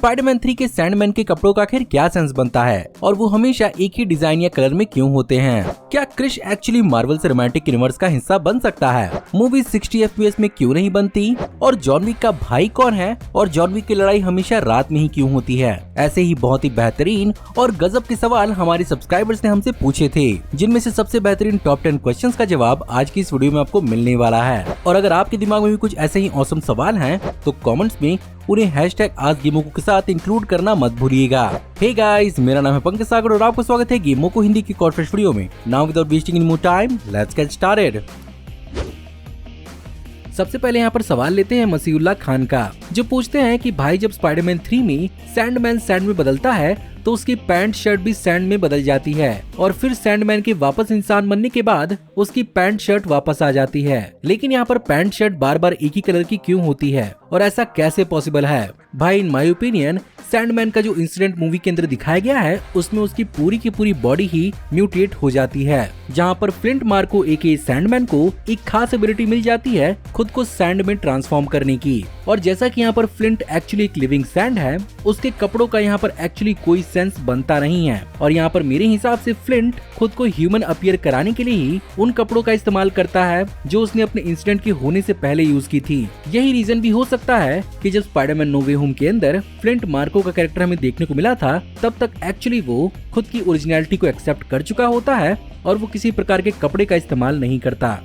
Spiderman 3 के Sandman के कपड़ों का आखिर क्या सेंस बनता है और वो हमेशा एक ही डिजाइन या कलर में क्यों होते हैं? क्या Krrish actually Marvel Cinematic Universe का हिस्सा बन सकता है? मूवी 60 FPS में क्यों नहीं बनती? और जॉन विक का भाई कौन है? और जॉन विक की लड़ाई हमेशा रात में ही क्यों होती है? ऐसे ही बहुत ही बेहतरीन और गजब के सवाल हमारे सब्सक्राइबर्स ने हमसे पूछे थे, जिनमें से सबसे बेहतरीन टॉप 10 क्वेश्चंस का जवाब आज की इस वीडियो में आपको मिलने वाला है। और अगर आपके दिमाग में भी कुछ ऐसे ही ऑसम सवाल हैं, तो कमेंट्स में उन्हें #AskGameoko के साथ इंक्लूड करना मत भूलिएगा। हे गाइस, मेरा नाम है पंकज सागर और आपका स्वागत है गेमोको हिंदी की कॉर्पोरेट वीडियो में। Now without wasting any more time, let's get started. सबसे पहले यहाँ पर सवाल लेते हैं मसीउल्लाह खान का, जो पूछते हैं कि भाई जब स्पाइडरमैन 3 में सैंडमैन सैंड में बदलता है तो उसकी पैंट शर्ट भी सैंड में बदल जाती है और फिर सैंडमैन के वापस इंसान बनने के बाद उसकी पैंट शर्ट वापस आ जाती है। लेकिन यहाँ पर पैंट शर्ट बार बार एक ही कलर की क्यों होती है और ऐसा कैसे पॉसिबल है? भाई इन माय ओपिनियन सैंडमैन का जो इंसिडेंट मूवी के अंदर दिखाया गया है उसमें उसकी पूरी की पूरी बॉडी ही म्यूटेट हो जाती है, जहाँ पर फ्लिंट मार्को एके सैंडमैन को एक खास एबिलिटी मिल जाती है खुद को सैंड में ट्रांसफॉर्म करने की। और जैसा कि यहाँ पर फ्लिंट एक्चुअली एक लिविंग सैंड है, उसके कपड़ों का यहाँ पर एक्चुअली कोई सेंस बनता नहीं है और यहाँ पर मेरे हिसाब से फ्लिंट खुद को ह्यूमन अपीयर कराने के लिए ही उन कपड़ों का इस्तेमाल करता है जो उसने अपने इंसिडेंट के होने से पहले यूज की थी। यही रीजन भी हो सकता है कि जब स्पाइडरमैन नो वे होम के अंदर फ्लिंट मार्को का कैरेक्टर हमें देखने को मिला था, तब तक एक्चुअली वो खुद की ओरिजिनलिटी को एक्सेप्ट कर चुका होता है और वो किसी प्रकार के कपड़े का इस्तेमाल नहीं करता।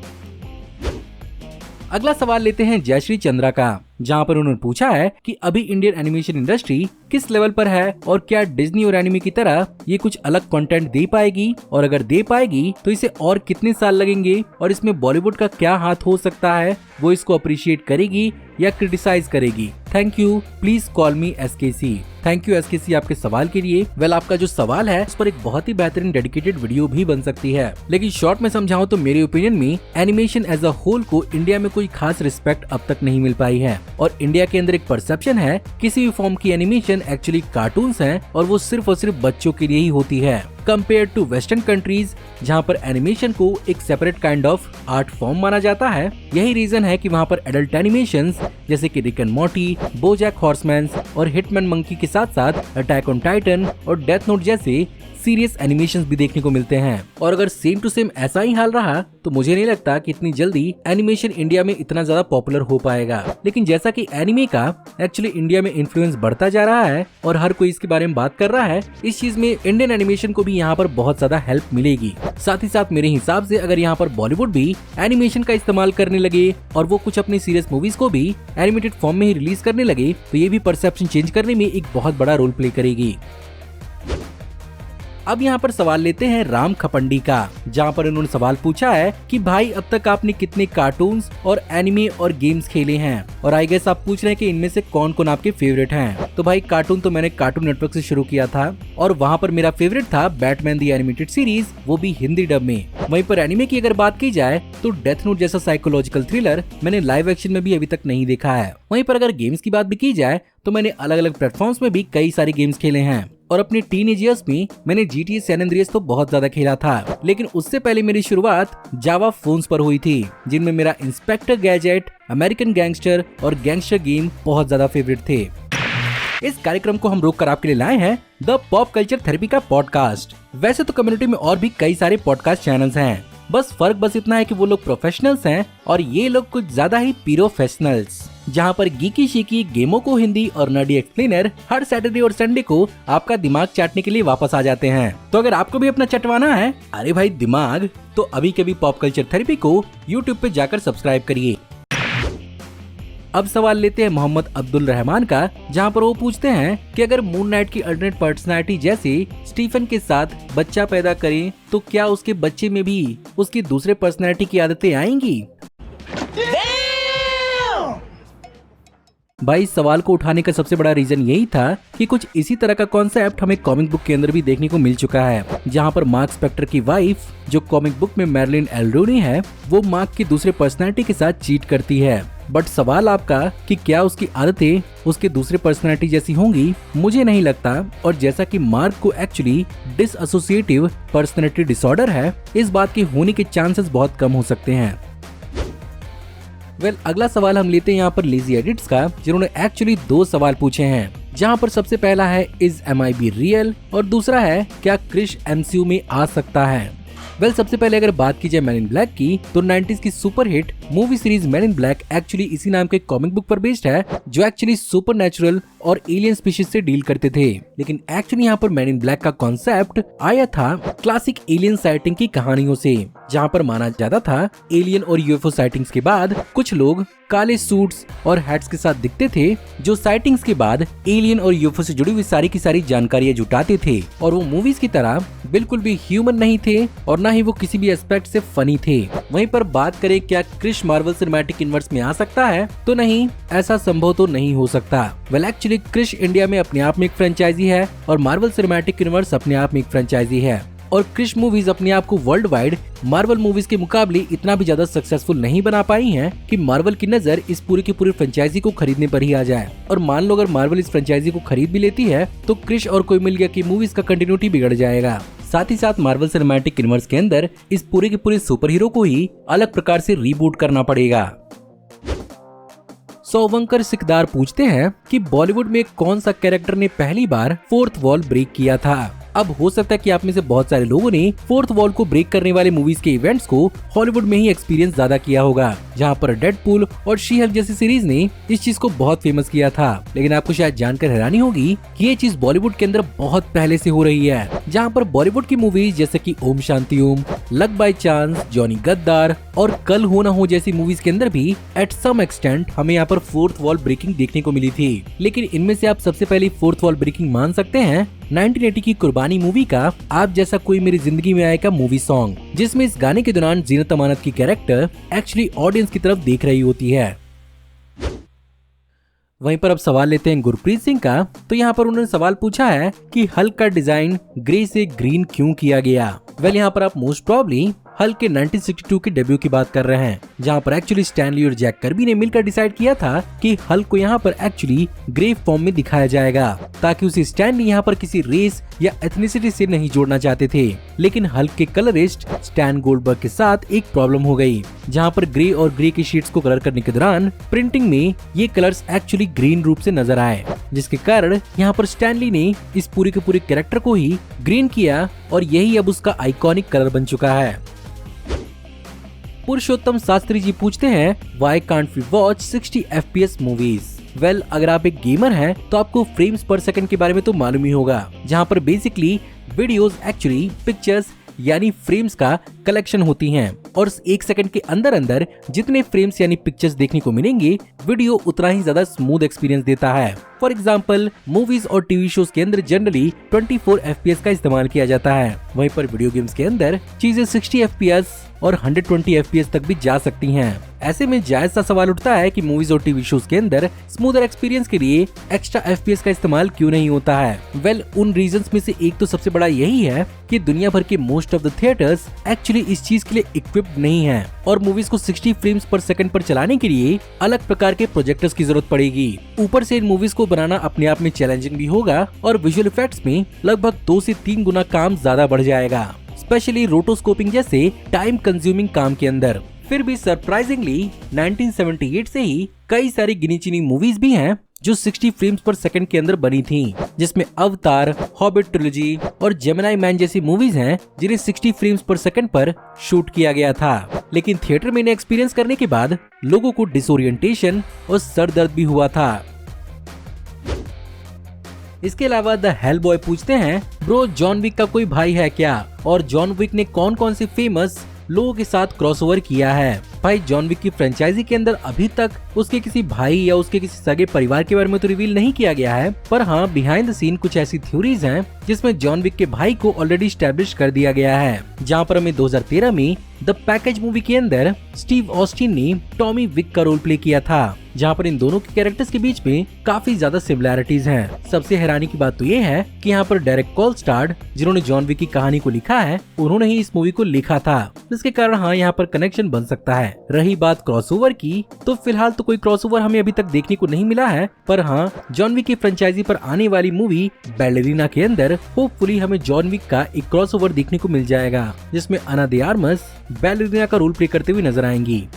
अगला सवाल लेते हैं जयश्री चंद्रा का, जहाँ पर उन्होंने पूछा है कि अभी इंडियन एनिमेशन इंडस्ट्री किस लेवल पर है और क्या डिज्नी और एनिमे की तरह ये कुछ अलग कंटेंट दे पाएगी, और अगर दे पाएगी तो इसे और कितने साल लगेंगे और इसमें बॉलीवुड का क्या हाथ हो सकता है? वो इसको अप्रिशिएट करेगी या क्रिटिसाइज करेगी? Thank you, please call me SKC। Thank you SKC आपके सवाल के लिए। वेल, आपका जो सवाल है उस पर एक बहुत ही बेहतरीन डेडिकेटेड वीडियो भी बन सकती है, लेकिन शॉर्ट में समझाऊं तो मेरे ओपिनियन में एनिमेशन एज अ होल को इंडिया में कोई खास रिस्पेक्ट अब तक नहीं मिल पाई है और इंडिया के अंदर एक परसेप्शन है किसी भी फॉर्म की एनिमेशन एक्चुअली कार्टून्स हैं और वो सिर्फ और सिर्फ बच्चों के लिए ही होती है, कंपेयर टू वेस्टर्न कंट्रीज जहाँ पर एनिमेशन को एक separate kind of art form माना जाता है। यही रीजन है कि वहाँ पर एडल्ट एनिमेशंस जैसे कि Rick and Morty, BoJack horseman और हिटमैन मंकी के साथ साथ अटैक ऑन टाइटन और डेथ नोट जैसे सीरियस एनिमेशंस भी देखने को मिलते हैं। और अगर सेम टू सेम ऐसा ही हाल रहा तो मुझे नहीं लगता कि इतनी जल्दी एनिमेशन इंडिया में इतना ज्यादा पॉपुलर हो पाएगा। लेकिन जैसा कि एनिमे का एक्चुअली इंडिया में इन्फ्लुएंस बढ़ता जा रहा है और हर कोई इसके बारे में बात कर रहा है, इस चीज में इंडियन एनिमेशन को भी यहाँ पर बहुत ज्यादा हेल्प मिलेगी। साथ ही साथ मेरे हिसाब से अगर यहाँ पर बॉलीवुड भी एनिमेशन का इस्तेमाल करने लगे और वो कुछ अपनी सीरियस मूवीज को भी एनिमेटेड फॉर्म में ही रिलीज करने लगे तो ये भी परसेप्शन चेंज करने में एक बहुत बड़ा रोल प्ले करेगी। अब यहाँ पर सवाल लेते हैं राम खपंडी का, जहाँ पर उन्होंने सवाल पूछा है कि भाई अब तक आपने कितने कार्टून्स और एनिमे और गेम्स खेले हैं, और आई गेस आप पूछ रहे हैं कि इनमें से कौन कौन आपके फेवरेट हैं। तो भाई कार्टून तो मैंने कार्टून नेटवर्क से शुरू किया था और वहाँ पर मेरा फेवरेट था बैटमैन दी एनिमेटेड सीरीज, वो भी हिंदी डब में। वहीं पर एनिमे की अगर बात की जाए तो डेथ नोट जैसा साइकोलॉजिकल थ्रिलर मैंने लाइव एक्शन में भी अभी तक नहीं देखा है। वहीं पर अगर गेम्स की बात भी की जाए तो मैंने अलग अलग प्लेटफॉर्म्स में भी कई सारे गेम्स खेले हैं और अपने टीनेज इयर्स में मैंने GTA सैन एंड्रियास तो बहुत ज्यादा खेला था, लेकिन उससे पहले मेरी शुरुआत जावा फोन्स पर हुई थी, जिनमें मेरा इंस्पेक्टर गैजेट, अमेरिकन गैंगस्टर और गैंगस्टर गेम बहुत ज्यादा फेवरेट थे। इस कार्यक्रम को हम रोक कर आपके लिए लाए हैं द पॉप कल्चर थेरेपी का पॉडकास्ट। वैसे तो कम्युनिटी में और भी कई सारे पॉडकास्ट चैनल्स हैं, बस फर्क बस इतना है कि वो लोग प्रोफेशनल्स हैं और ये लोग कुछ ज्यादा ही पीरोफेशनल्स, जहाँ पर गीकी शीकी गेमोको हिंदी और नर्डी एक्सप्लेनर हर सैटरडे और संडे को आपका दिमाग चाटने के लिए वापस आ जाते हैं। तो अगर आपको भी अपना चटवाना है, अरे भाई दिमाग, तो अभी के भी पॉप कल्चर थेरेपी को YouTube पे जाकर सब्सक्राइब करिए। अब सवाल लेते हैं मोहम्मद अब्दुल रहमान का, जहाँ पर वो पूछते हैं कि अगर मून नाइट की अल्टरनेट पर्सनालिटी जैसे स्टीफन के साथ बच्चा पैदा करें तो क्या उसके बच्चे में भी उसकी दूसरे पर्सनालिटी की आदतें आएंगी? भाई इस सवाल को उठाने का सबसे बड़ा रीजन यही था कि कुछ इसी तरह का कॉन्सेप्ट हमें कॉमिक बुक के अंदर भी देखने को मिल चुका है, जहाँ पर मार्क स्पेक्टर की वाइफ जो कॉमिक बुक में मैरिलिन एल्डोनी है, वो मार्क की दूसरे पर्सनालिटी के साथ चीट करती है। बट सवाल आपका कि क्या उसकी आदतें उसके दूसरे पर्सनालिटी जैसी होंगी, मुझे नहीं लगता। और जैसा कि मार्क को एक्चुअली डिसएसोसिएटिव पर्सनालिटी डिसऑर्डर है, इस बात के होने के चांसेस बहुत कम हो सकते हैं। अगला सवाल हम लेते हैं यहाँ पर लेजी एडिट्स का, जिन्होंने एक्चुअली 2 सवाल पूछे हैं। जहाँ पर सबसे पहला है इज MIB रियल और दूसरा है क्या क्रिश MCU में आ सकता है। सबसे पहले अगर बात की जाए मैन इन ब्लैक की, तो 90s की super hit movie series man in black actually इसी नाम के कॉमिक बुक पर बेस्ड है, जो एक्चुअली सुपरनैचुरल और एलियन स्पीशीज से डील करते थे। लेकिन एक्चुअली यहाँ पर मैन इन ब्लैक का कॉन्सेप्ट आया था क्लासिक एलियन साइटिंग की कहानियों से, जहाँ पर माना जाता था एलियन और UFO साइटिंग्स के बाद कुछ लोग काले सूट्स और हैट्स के साथ दिखते थे, जो साइटिंग्स के बाद एलियन और UFO से जुड़ी हुई सारी की सारी जानकारियां जुटाते थे। और वो मूवीज की तरह बिल्कुल भी ह्यूमन नहीं थे और ना ही वो किसी भी एस्पेक्ट से फनी थे। वहीं पर बात करें क्या क्रिश मार्वल सिनेमैटिक यूनिवर्स में आ सकता है, तो नहीं, ऐसा संभव तो नहीं हो सकता। एक्चुअली क्रिश इंडिया में अपने आप में एक फ्रेंचाइजी है और मार्वल सिनेमैटिक यूनिवर्स अपने आप में एक फ्रेंचाइजी है। और क्रिश मूवीज अपने आप को वर्ल्ड वाइड मार्वल मूवीज के मुकाबले इतना भी ज्यादा सक्सेसफुल नहीं बना पाई हैं कि मार्वल की नजर इस पूरी की पूरी फ्रेंचाइजी को खरीदने पर ही आ जाए। और मान लो अगर मार्वल इस फ्रेंचाइजी को खरीद भी लेती है तो क्रिश और कोई मिल गया की मूवीज का कंटिन्यूटी बिगड़ जाएगा। साथ ही साथ मार्वल सिनेमैटिक यूनिवर्स के अंदर इस पूरे के पूरे सुपर हीरो को ही अलग प्रकार से रीबूट करना पड़ेगा। सोवंकर सिकदार पूछते हैं कि बॉलीवुड में कौन सा कैरेक्टर ने पहली बार फोर्थ वॉल ब्रेक किया था। अब हो सकता है कि आप में से बहुत सारे लोगों ने फोर्थ वॉल को ब्रेक करने वाले मूवीज के इवेंट्स को हॉलीवुड में ही एक्सपीरियंस ज्यादा किया होगा, जहां पर डेडपूल और शी हल्क जैसी सीरीज ने इस चीज को बहुत फेमस किया था। लेकिन आपको शायद जानकर हैरानी होगी कि ये चीज बॉलीवुड के अंदर बहुत पहले से हो रही है, जहाँ पर बॉलीवुड की मूवीज जैसे कि Om Shanti Om, luck by chance, Johnny गद्दार और कल हो ना हो जैसी मूवीज के अंदर भी एट सम एक्सटेंट हमें यहाँ पर फोर्थ वॉल ब्रेकिंग देखने को मिली थी। लेकिन इनमें से आप सबसे पहले फोर्थ वॉल ब्रेकिंग मान सकते हैं 1980 की कुर्बानी मूवी का आप जैसा कोई मेरी जिंदगी में आए का मूवी सॉन्ग, जिसमें इस गाने के दौरान जीनत अमानत की कैरेक्टर एक्चुअली ऑडियंस की तरफ देख रही होती है। वहीं पर अब सवाल लेते हैं गुरप्रीत सिंह का, तो यहाँ पर उन्होंने सवाल पूछा है कि हल्क का डिजाइन ग्रे से ग्रीन क्यों किया गया। यहाँ पर आप मोस्ट प्रॉब्ली हल्क के 1962 के डेब्यू की बात कर रहे हैं, जहां पर एक्चुअली स्टैनली और जैक कर्बी ने मिलकर डिसाइड किया था कि हल्क को यहां पर एक्चुअली ग्रे फॉर्म में दिखाया जाएगा, ताकि उसे स्टैनली यहां पर किसी रेस या एथनिसिटी से नहीं जोड़ना चाहते थे। लेकिन हल्क के कलरिस्ट स्टैन गोल्डबर्ग के साथ एक प्रॉब्लम हो गई, जहां पर ग्रे और ग्रे की शीट्स को कलर करने के दौरान प्रिंटिंग में ये कलर्स एक्चुअली ग्रीन रूप से नजर आए, जिसके कारण यहाँ पर स्टैनली ने इस पूरे के पूरे कैरेक्टर को ही ग्रीन किया और यही अब उसका आइकॉनिक कलर बन चुका है। पुरुषोत्तम शास्त्री जी पूछते हैं why can't we watch 60 FPS movies. अगर आप एक गेमर हैं तो आपको फ्रेम्स पर सेकंड के बारे में तो मालूम ही होगा, जहां पर बेसिकली वीडियोस एक्चुअली पिक्चर्स यानी फ्रेम्स का कलेक्शन होती हैं और 1 सेकंड के अंदर अंदर जितने फ्रेम्स यानी पिक्चर्स देखने को मिलेंगे, वीडियो उतना ही ज्यादा स्मूथ एक्सपीरियंस देता है। फॉर एग्जाम्पल मूवीज और टीवी शोज के अंदर जनरली 24 FPS का इस्तेमाल किया जाता है, वहीं पर वीडियो गेम्स के अंदर चीजें 60 FPS और 120 FPS तक भी जा सकती हैं। ऐसे में जायज सा सवाल उठता है कि मूवीज और टीवी शोज के अंदर स्मूथर एक्सपीरियंस के लिए एक्स्ट्रा FPS का इस्तेमाल क्यों नहीं होता है। उन रीजंस में से एक तो सबसे बड़ा यही है कि दुनिया भर के most of the theatres actually इस चीज के लिए इक्विप्ड नहीं है और मूवीज को 60 फ्रेम्स पर सेकंड पर चलाने के लिए अलग प्रकार के प्रोजेक्टर्स की जरूरत पड़ेगी। ऊपर से इन मूवीज को बनाना अपने आप में चैलेंजिंग भी होगा और विजुअल इफेक्ट्स में लगभग 2 से 3 गुना काम ज्यादा बढ़ जाएगा, स्पेशली रोटोस्कोपिंग जैसे टाइम कंज्यूमिंग काम के अंदर। फिर भी सरप्राइजिंगली 1978 से ही कई सारी गिनी चुनी मूवीज भी हैं जो 60 फ्रेम्स पर सेकंड के अंदर बनी थी, जिसमें अवतार, हॉबिट ट्रिलॉजी और जेमिनी मैन जैसी मूवीज हैं जिन्हें 60 फ्रेम्स पर सेकंड पर शूट किया गया था। लेकिन थिएटर में इन्हें एक्सपीरियंस करने के बाद लोगों को डिसोरिएंटेशन और सर दर्द भी हुआ था। इसके अलावा द हेल बॉय पूछते हैं ब्रो जॉन विक का कोई भाई है क्या, और जॉन विक ने कौन कौन से फेमस लोगों के साथ क्रॉसओवर किया है। भाई जॉन विक की फ्रेंचाइजी के अंदर अभी तक उसके किसी भाई या उसके किसी सगे परिवार के बारे में तो रिवील नहीं किया गया है, पर हाँ बिहाइंड द सीन कुछ ऐसी थ्योरीज हैं जिसमें जॉन विक के भाई को ऑलरेडी स्टैब्लिश कर दिया गया है, जहाँ पर हमें 2013 में द पैकेज मूवी के अंदर स्टीव ऑस्टिन ने टॉमी विक का रोल प्ले किया था, जहाँ पर इन दोनों के कैरेक्टर्स के बीच में काफी ज्यादा सिमिलैरिटीज हैं। सबसे हैरानी की बात तो ये है कि यहाँ पर डायरेक्ट कॉलस्टार्ड जिन्होंने जॉन विक की कहानी को लिखा है, उन्होंने ही इस मूवी को लिखा था, जिसके कारण हाँ यहाँ पर कनेक्शन बन सकता है। रही बात क्रॉसओवर की, तो फिलहाल तो कोई क्रॉसओवर हमें अभी तक देखने को नहीं मिला है, पर हाँ जॉन विक की फ्रेंचाइजी पर आने वाली मूवी बैलेरिना के अंदर होपफुली हमें जॉन विक का एक क्रॉसओवर देखने को मिल जाएगा, जिसमें अना दे आर्मस बैलेरिना का रोल प्ले करते हुए नजर आएंगी।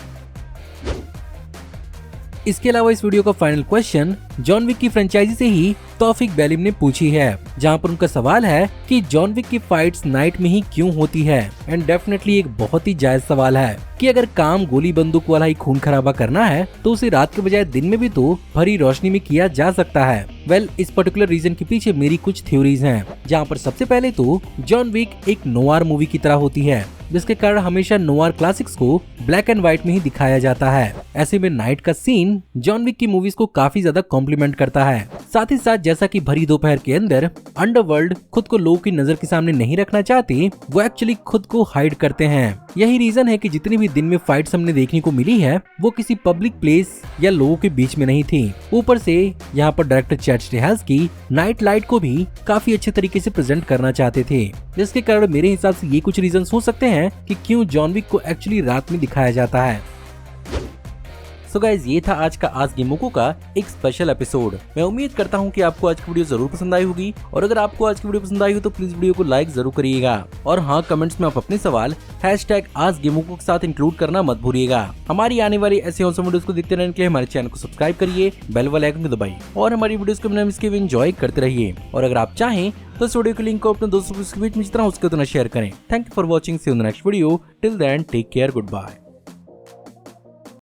इसके अलावा इस वीडियो का फाइनल क्वेश्चन जॉन विक की फ्रेंचाइजी से ही तौफीक बेलिम ने पूछी है, जहां पर उनका सवाल है कि जॉन विक की फाइट्स नाइट में ही क्यों होती है। एंड डेफिनेटली एक बहुत ही जायज सवाल है कि अगर काम गोली बंदूक वाला ही खून खराबा करना है तो उसे रात के बजाय दिन में भी तो भरी रोशनी में किया जा सकता है। वेल, इस पर्टिकुलर रीजन के पीछे मेरी कुछ थ्योरीज हैं, जहाँ पर सबसे पहले तो जॉन विक एक नोवार मूवी की तरह होती है, जिसके कारण हमेशा नोवार क्लासिक्स को ब्लैक एंड व्हाइट में ही दिखाया जाता है। ऐसे में नाइट का सीन जॉन विक की मूवीज को काफी ज्यादा कॉम्प्लीमेंट करता है। साथ ही साथ जैसा कि भरी दोपहर के अंदर अंडरवर्ल्ड खुद को लोगों की नजर के सामने नहीं रखना चाहते, वो एक्चुअली खुद को हाइड करते हैं। यही रीजन है कि जितनी भी दिन में फाइट्स हमने देखने को मिली है वो किसी पब्लिक प्लेस या लोगों के बीच में नहीं थी। ऊपर से यहाँ पर डायरेक्टर चैड स्टेहेल्स्की नाइट लाइट को भी काफी अच्छे तरीके से प्रेजेंट करना चाहते थे, जिसके कारण मेरे हिसाब से ये कुछ रीजन हो सकते हैं कि क्यों जॉन विक को एक्चुअली रात में दिखाया जाता है। सो गाइज, ये था आज का आज गेमोको का एक स्पेशल एपिसोड। मैं उम्मीद करता हूँ कि आपको आज की वीडियो जरूर पसंद आई होगी, और अगर आपको आज की वीडियो पसंद आई हो तो प्लीज वीडियो को लाइक जरूर करिएगा। और हाँ, कमेंट्स में आप अपने सवाल #आज गेमोको के साथ इंक्लूड करना मत भूलिएगा। हमारी आने वाली ऐसे ऑसम वीडियोस को देखते रहने के लिए हमारे चैनल को सब्सक्राइब करिए, बेल वाले आइकन को दबाइए और हमारी वीडियोस को बिना मिस किए एंजॉय करते रहिए। और अगर आप चाहें तो इस वीडियो के लिंक को अपने दोस्तों के बीच में जितना हो सके उतना शेयर करें। Thank you for watching, see you in the next video. Till then take care, good bye.